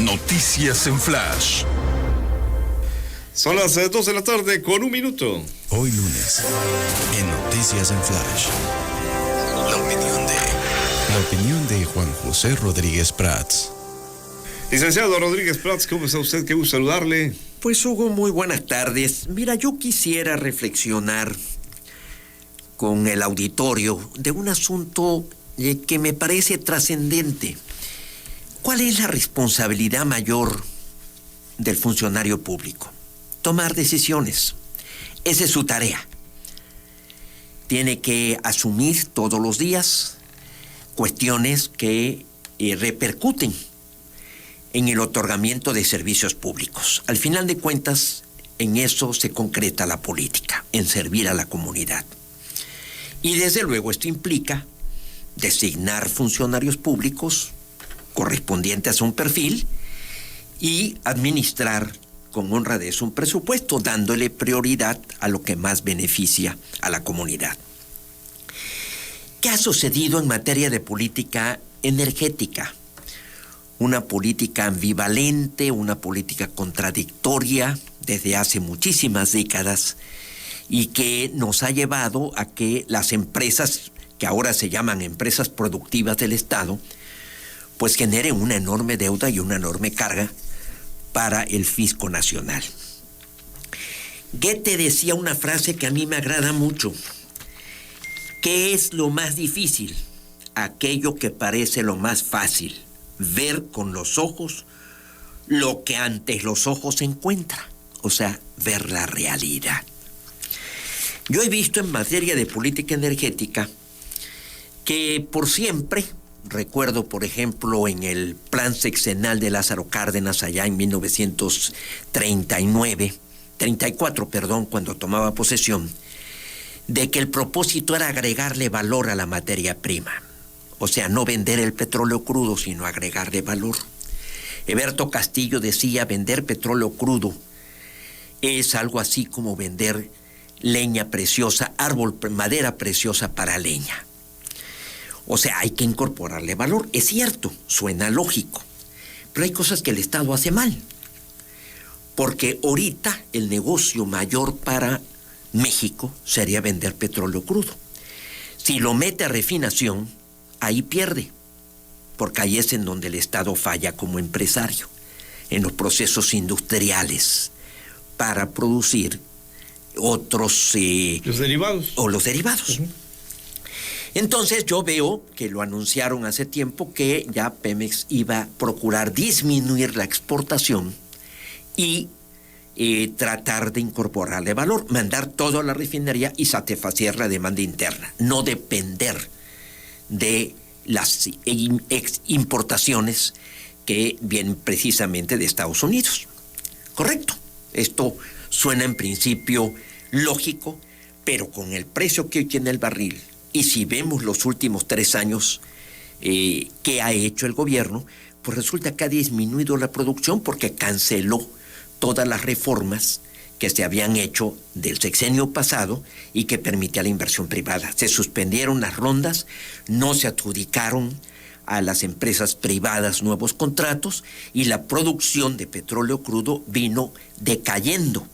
Noticias en Flash. Son las 2 de la tarde con 1 minuto. Hoy lunes, en Noticias en Flash. La opinión de Juan José Rodríguez Prats. Licenciado Rodríguez Prats, ¿cómo está usted? Qué gusto saludarle. Pues Hugo, muy buenas tardes. Mira, yo quisiera reflexionar con el auditorio de un asunto que me parece trascendente. ¿Cuál es la responsabilidad mayor del funcionario público? Tomar decisiones. Esa es su tarea. Tiene que asumir todos los días cuestiones que repercuten en el otorgamiento de servicios públicos. Al final de cuentas, en eso se concreta la política, en servir a la comunidad. Y desde luego esto implica designar funcionarios públicos correspondientes a un perfil y administrar con honradez un presupuesto, dándole prioridad a lo que más beneficia a la comunidad. ¿Qué ha sucedido en materia de política energética? Una política ambivalente, una política contradictoria desde hace muchísimas décadas y que nos ha llevado a que las empresas, que ahora se llaman empresas productivas del Estado, pues generen una enorme deuda y una enorme carga para el fisco nacional. Goethe decía una frase que a mí me agrada mucho. ¿Qué es lo más difícil? Aquello que parece lo más fácil. Ver con los ojos lo que ante los ojos se encuentra, o sea, ver la realidad. Yo he visto en materia de política energética que por siempre, recuerdo por ejemplo en el plan sexenal de Lázaro Cárdenas allá en 34, cuando tomaba posesión, de que el propósito era agregarle valor a la materia prima. O sea, no vender el petróleo crudo, sino agregarle valor. Eberto Castillo decía, vender petróleo crudo es algo así como vender leña preciosa, madera preciosa para leña. O sea, hay que incorporarle valor. Es cierto, suena lógico, pero hay cosas que el Estado hace mal. Porque ahorita el negocio mayor para México sería vender petróleo crudo. Si lo mete a refinación, ahí pierde, porque ahí es en donde el Estado falla como empresario, en los procesos industriales para producir otros... los derivados. O los derivados. Uh-huh. Entonces yo veo que lo anunciaron hace tiempo que ya Pemex iba a procurar disminuir la exportación y tratar de incorporarle valor, mandar todo a la refinería y satisfacer la demanda interna, no depender de las importaciones que vienen precisamente de Estados Unidos. Correcto. Esto suena en principio lógico, pero con el precio que hoy tiene el barril, y si vemos los últimos 3 años que ha hecho el gobierno, pues resulta que ha disminuido la producción porque canceló todas las reformas que se habían hecho del sexenio pasado y que permitía la inversión privada. Se suspendieron las rondas, no se adjudicaron a las empresas privadas nuevos contratos y la producción de petróleo crudo vino decayendo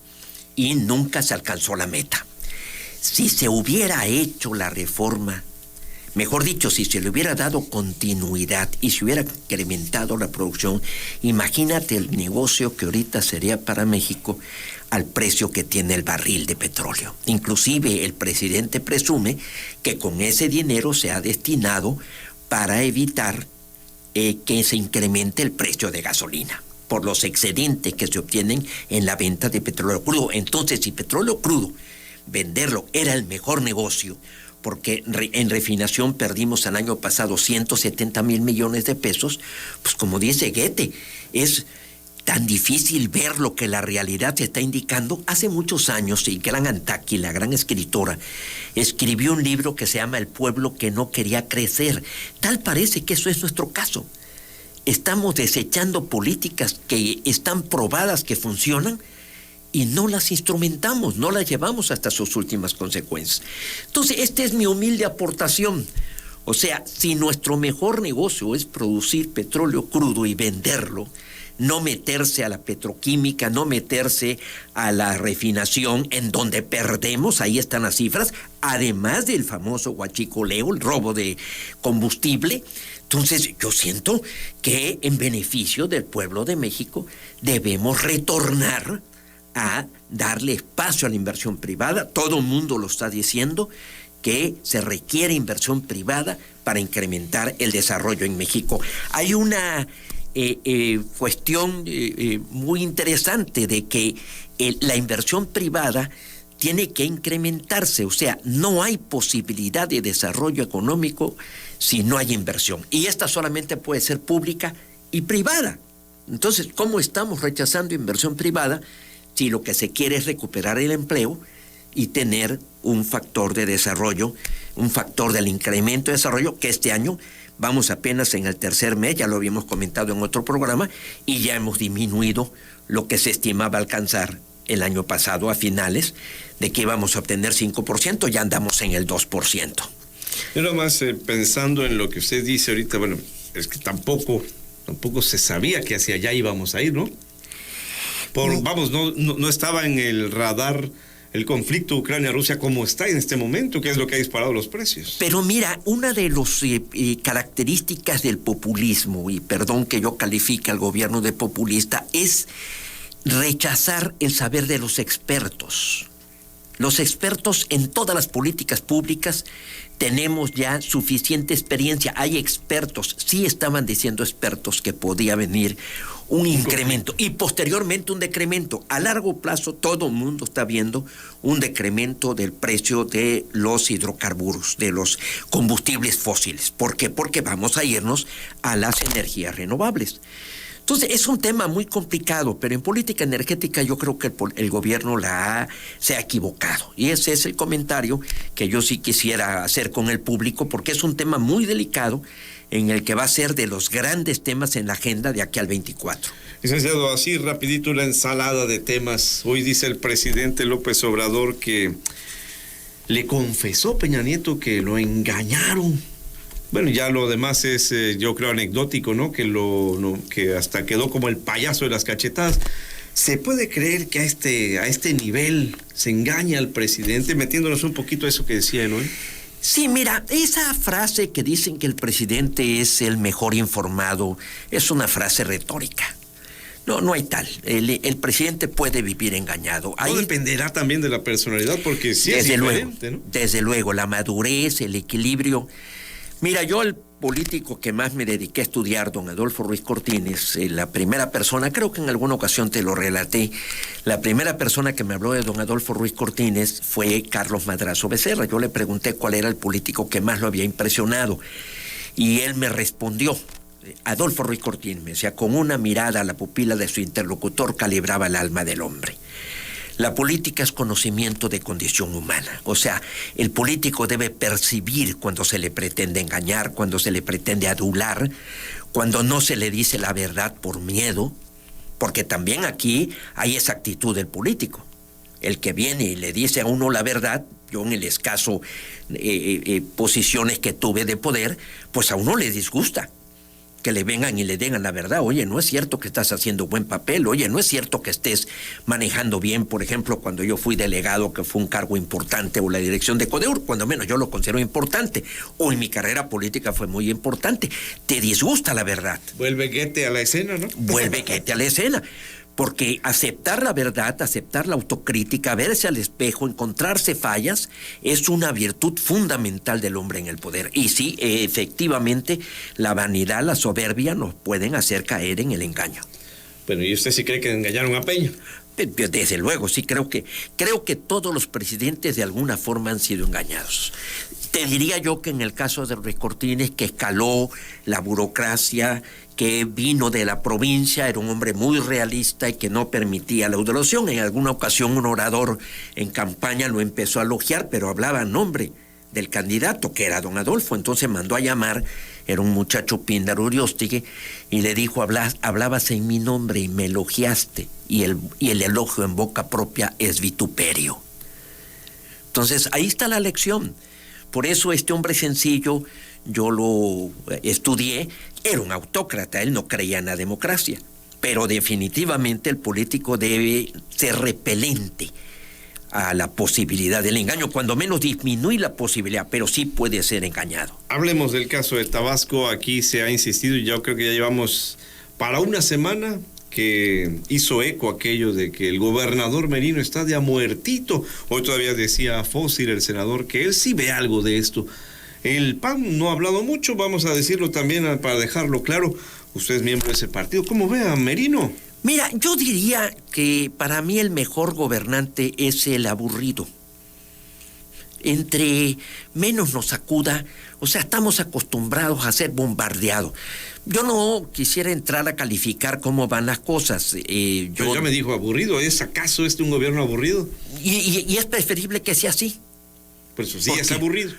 y nunca se alcanzó la meta. Si se hubiera hecho la reforma, mejor dicho, si se le hubiera dado continuidad y se hubiera incrementado la producción, imagínate el negocio que ahorita sería para México al precio que tiene el barril de petróleo. Inclusive el presidente presume que con ese dinero se ha destinado para evitar que se incremente el precio de gasolina por los excedentes que se obtienen en la venta de petróleo crudo. Entonces, si petróleo crudo, venderlo era el mejor negocio, porque en refinación perdimos el año pasado 170,000 millones de pesos, pues como dice Goethe, es tan difícil ver lo que la realidad te está indicando. Hace muchos años, y Gran Antaki, la gran escritora, escribió un libro que se llama El pueblo que no quería crecer. Tal parece que eso es nuestro caso. Estamos desechando políticas que están probadas que funcionan y no las instrumentamos, no las llevamos hasta sus últimas consecuencias. Entonces, esta es mi humilde aportación. O sea, si nuestro mejor negocio es producir petróleo crudo y venderlo, no meterse a la petroquímica, no meterse a la refinación, en donde perdemos, ahí están las cifras, además del famoso huachicoleo, el robo de combustible. Entonces, yo siento que en beneficio del pueblo de México debemos retornar a darle espacio a la inversión privada. Todo el mundo lo está diciendo, que se requiere inversión privada para incrementar el desarrollo en México. Hay una cuestión muy interesante de que la inversión privada tiene que incrementarse, o sea, no hay posibilidad de desarrollo económico si no hay inversión. Y esta solamente puede ser pública y privada. Entonces, ¿cómo estamos rechazando inversión privada si lo que se quiere es recuperar el empleo y tener un factor de desarrollo, un factor del incremento de desarrollo, que este año vamos apenas en el tercer mes, ya lo habíamos comentado en otro programa, y ya hemos disminuido lo que se estimaba alcanzar el año pasado a finales, de que íbamos a obtener 5%, ya andamos en el 2%. Yo nomás pensando en lo que usted dice ahorita, bueno, es que tampoco se sabía que hacia allá íbamos a ir, ¿no? Vamos, no estaba en el radar el conflicto Ucrania-Rusia como está en este momento, que es lo que ha disparado los precios. Pero mira, una de las características del populismo, y perdón que yo califique al gobierno de populista, es rechazar el saber de los expertos. Los expertos en todas las políticas públicas tenemos ya suficiente experiencia. Hay expertos, sí estaban diciendo expertos que podía venir un incremento y posteriormente un decremento. A largo plazo todo el mundo está viendo un decremento del precio de los hidrocarburos, de los combustibles fósiles. ¿Por qué? Porque vamos a irnos a las energías renovables. Entonces, es un tema muy complicado, pero en política energética yo creo que el gobierno se ha equivocado. Y ese es el comentario que yo sí quisiera hacer con el público, porque es un tema muy delicado en el que va a ser de los grandes temas en la agenda de aquí al 24. Licenciado, así rapidito una ensalada de temas. Hoy dice el presidente López Obrador que le confesó Peña Nieto que lo engañaron. Bueno, ya lo demás es, yo creo, anecdótico, ¿no? Que hasta quedó como el payaso de las cachetadas. ¿Se puede creer que a este nivel se engaña al presidente, metiéndonos un poquito a eso que decía, ¿no? Sí, mira, esa frase que dicen que el presidente es el mejor informado es una frase retórica. No hay tal. El presidente puede vivir engañado. Ahí dependerá también de la personalidad, porque sí es diferente, ¿no? Desde luego, la madurez, el equilibrio. Mira, yo el político que más me dediqué a estudiar, don Adolfo Ruiz Cortines, la primera persona, creo que en alguna ocasión te lo relaté, la primera persona que me habló de don Adolfo Ruiz Cortines fue Carlos Madrazo Becerra. Yo le pregunté cuál era el político que más lo había impresionado y él me respondió, Adolfo Ruiz Cortines, me decía, con una mirada a la pupila de su interlocutor calibraba el alma del hombre. La política es conocimiento de condición humana. O sea, el político debe percibir cuando se le pretende engañar, cuando se le pretende adular, cuando no se le dice la verdad por miedo, porque también aquí hay esa actitud del político. El que viene y le dice a uno la verdad, yo en el escaso posiciones que tuve de poder, pues a uno le disgusta que le vengan y le digan la verdad. Oye, no es cierto que estás haciendo buen papel, oye, no es cierto que estés manejando bien, por ejemplo, cuando yo fui delegado, que fue un cargo importante, o la dirección de Codeur, cuando menos yo lo considero importante, o en mi carrera política fue muy importante. Te disgusta la verdad. Vuelve Goethe a la escena, ¿no? Vuelve Goethe a la escena. Porque aceptar la verdad, aceptar la autocrítica, verse al espejo, encontrarse fallas, es una virtud fundamental del hombre en el poder. Y sí, efectivamente, la vanidad, la soberbia nos pueden hacer caer en el engaño. Bueno, ¿y usted sí cree que engañaron a Peña? Desde luego, sí, creo que todos los presidentes de alguna forma han sido engañados. Te diría yo que en el caso de Ruiz Cortines, que escaló la burocracia, que vino de la provincia, era un hombre muy realista y que no permitía la adulación. En alguna ocasión un orador en campaña lo empezó a elogiar, pero hablaba en nombre del candidato, que era don Adolfo. Entonces mandó a llamar, era un muchacho Píndaro Uriostegui, y le dijo, hablabas en mi nombre y me elogiaste, y el elogio en boca propia es vituperio. Entonces ahí está la lección. Por eso este hombre sencillo, yo lo estudié, era un autócrata, él no creía en la democracia. pero definitivamente el político debe ser repelente a la posibilidad del engaño, cuando menos disminuir la posibilidad, pero sí puede ser engañado. Hablemos del caso de Tabasco. Aquí se ha insistido y yo creo que ya llevamos para una semana que hizo eco aquello de que el gobernador Merino está de a muertito. Hoy todavía decía Fósil, el senador, que él sí ve algo de esto. El PAN no ha hablado mucho, vamos a decirlo también para dejarlo claro. Usted es miembro de ese partido. ¿Cómo ve a Merino? Mira, yo diría que para mí el mejor gobernante es el aburrido. Entre menos nos sacuda, o sea, estamos acostumbrados a ser bombardeados. Yo no quisiera entrar a calificar cómo van las cosas. Pero ya me dijo aburrido. ¿Es acaso un gobierno aburrido? Y es preferible que sea así. Por eso sí, es aburrido.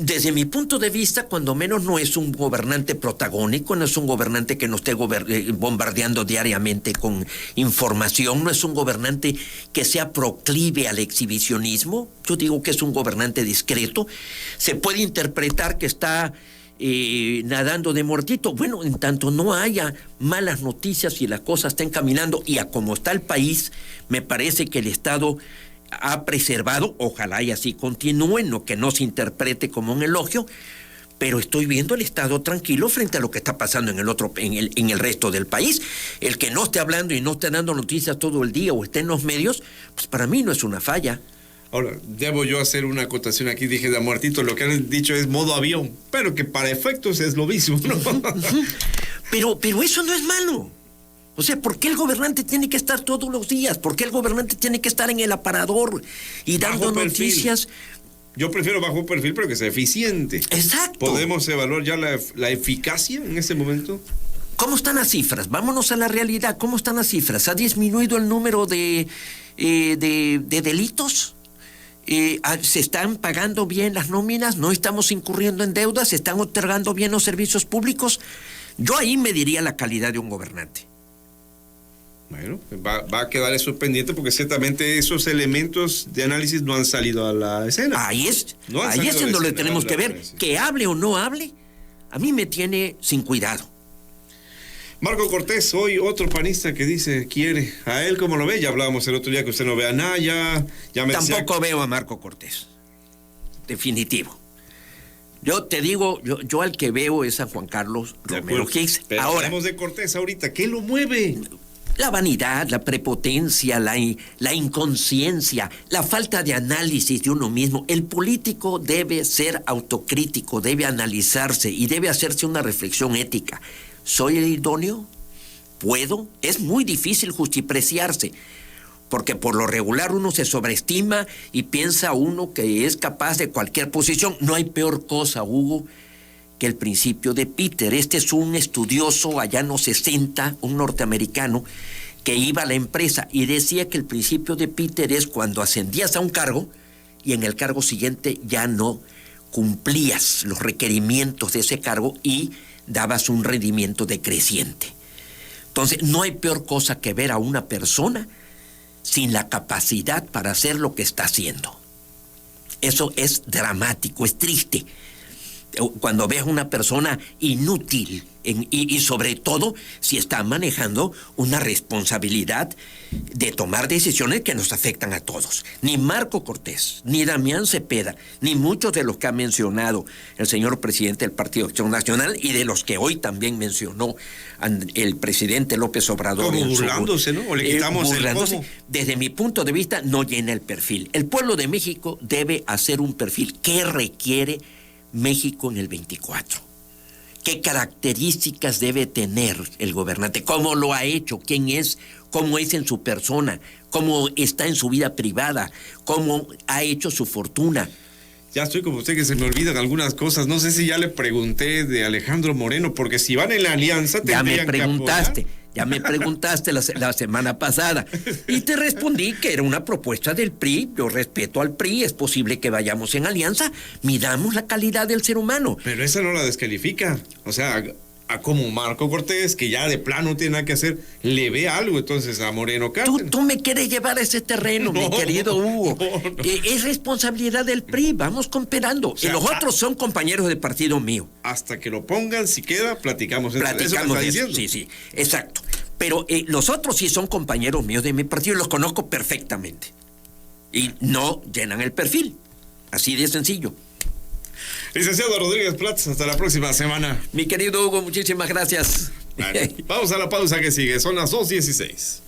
Desde mi punto de vista, cuando menos no es un gobernante protagónico, no es un gobernante que nos esté bombardeando diariamente con información, no es un gobernante que sea proclive al exhibicionismo. Yo digo que es un gobernante discreto. Se puede interpretar que está nadando de muertito. Bueno, en tanto no haya malas noticias y las cosas estén caminando, y a como está el país, me parece que el Estado ha preservado, ojalá y así continúe, no que no se interprete como un elogio, pero estoy viendo el Estado tranquilo frente a lo que está pasando en el resto del país. El que no esté hablando y no esté dando noticias todo el día o esté en los medios, pues para mí no es una falla. Ahora, debo yo hacer una acotación aquí, dije de a muertito, lo que han dicho es modo avión, pero que para efectos es lo mismo, ¿no? Pero eso no es malo. O sea, ¿por qué el gobernante tiene que estar todos los días? ¿Por qué el gobernante tiene que estar en el aparador y dando noticias? Yo prefiero bajo perfil, pero que sea eficiente. Exacto. ¿Podemos evaluar ya la eficacia en ese momento? ¿Cómo están las cifras? Vámonos a la realidad. ¿Cómo están las cifras? ¿Ha disminuido el número de delitos? ¿Se están pagando bien las nóminas? ¿No estamos incurriendo en deudas? ¿Se están otorgando bien los servicios públicos? Yo ahí mediría la calidad de un gobernante. Bueno, va a quedar eso pendiente porque ciertamente esos elementos de análisis no han salido a la escena. Ahí es en donde tenemos que ver. Que hable o no hable, a mí me tiene sin cuidado. Marco Cortés, hoy otro panista que dice quiere. ¿A él cómo lo ve? Ya hablábamos el otro día que usted no ve a Naya. Tampoco veo a Marco Cortés. Definitivo. Yo te digo, yo al que veo es a Juan Carlos Romero Hicks. Pero ahora hablamos de Cortés ahorita. ¿Qué lo mueve? La vanidad, la prepotencia, la inconsciencia, la falta de análisis de uno mismo. El político debe ser autocrítico, debe analizarse y debe hacerse una reflexión ética. ¿Soy el idóneo? ¿Puedo? Es muy difícil justipreciarse, porque por lo regular uno se sobreestima y piensa uno que es capaz de cualquier posición. No hay peor cosa, Hugo, que el principio de Peter. Este es un estudioso allá en los 60, un norteamericano, que iba a la empresa y decía que el principio de Peter es cuando ascendías a un cargo y en el cargo siguiente ya no cumplías los requerimientos de ese cargo y dabas un rendimiento decreciente. Entonces, no hay peor cosa que ver a una persona sin la capacidad para hacer lo que está haciendo. Eso es dramático, es triste. Cuando ves a una persona inútil y sobre todo si está manejando una responsabilidad de tomar decisiones que nos afectan a todos. Ni Marco Cortés, ni Damián Cepeda, ni muchos de los que ha mencionado el señor presidente del Partido de Acción Nacional y de los que hoy también mencionó el presidente López Obrador. Como burlándose, ¿no? O le quitamos el cómo. Desde mi punto de vista no llena el perfil. El pueblo de México debe hacer un perfil que requiere México en el 24. ¿Qué características debe tener el gobernante? ¿Cómo lo ha hecho? ¿Quién es? ¿Cómo es en su persona? ¿Cómo está en su vida privada? ¿Cómo ha hecho su fortuna? Ya estoy como usted que se me olvidan algunas cosas. No sé si ya le pregunté de Alejandro Moreno, porque si van en la alianza tendrían que apoyar. Ya me preguntaste la semana pasada y te respondí que era una propuesta del PRI. Yo respeto al PRI, es posible que vayamos en alianza, midamos la calidad del ser humano. Pero esa no la descalifica. O sea, a como Marco Cortés, que ya de plano tiene nada que hacer, le ve algo entonces a Moreno Cárdenas. Tú me quieres llevar a ese terreno, mi querido Hugo. No. Es responsabilidad del PRI, vamos cooperando. O sea, y los otros son compañeros de partido mío. Hasta que lo pongan, si queda, platicamos. Platicamos eso. Sí, exacto. Pero los otros sí son compañeros míos de mi partido, los conozco perfectamente. Y no llenan el perfil. Así de sencillo. Licenciado Rodríguez Prats, hasta la próxima semana. Mi querido Hugo, muchísimas gracias. Vale, vamos a la pausa que sigue, son las 2:16.